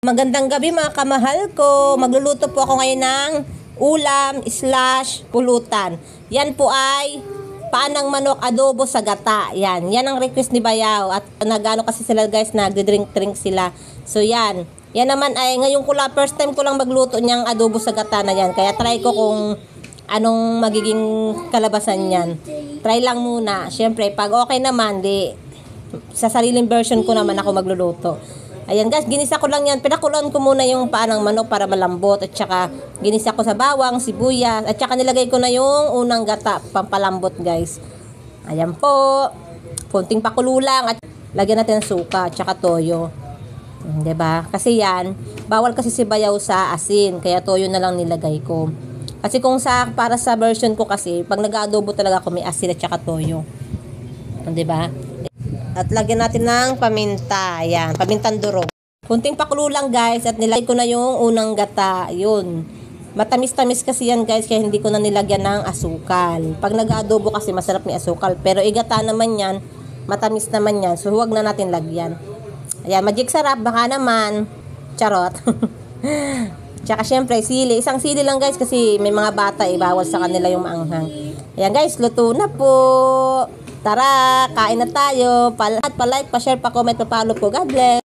Magandang gabi mga kamahal ko. Magluluto po ako ngayon ng ulam/pulutan. Yan po ay paanang manok adobo sa gata. Yan ang request ni Bayaw. At nagano kasi sila guys, nagdi-drink sila. So yan naman ay ngayon ko lang, first time ko lang magluto niyang adobo sa gata na yan. Kaya try ko kung anong magiging kalabasan yan. Try lang muna. Siyempre pag okay naman, sa sariling version ko naman ako magluluto. Ayan guys, ginisa ko lang yan. Pinakuloan ko muna yung paanang manok para malambot. At saka ginisa ko sa bawang, sibuyas. At saka nilagay ko na yung unang gata, pampalambot guys. Ayan po. Kunting pakulo lang. At lagyan natin ng suka at saka toyo. Diba? Kasi yan, bawal kasi si Bayaw sa asin. Kaya toyo na lang nilagay ko. Kasi kung para sa version ko kasi, pag nag-adobo talaga ako may asin at saka toyo. Diba? At lagyan natin ng paminta. Ayan, pamintang durog. Kunting pakulo lang guys. At nilagay ko na yung unang gata. Yun. Matamis-tamis kasi yan guys. Kaya hindi ko na nilagyan ng asukal. Pag nag-adobo kasi masarap may asukal. Pero igata naman yan. Matamis naman yan. So huwag na natin lagyan. Ayan, magic sarap. Baka naman. Charot. Tsaka syempre sili. Isang sili lang guys. Kasi may mga bata bawal sa kanila yung maanghang. Ayan guys, luto na po. Tara, kain na tayo. Pa-like, pa-share, pa-comment, pa-follow po. God bless.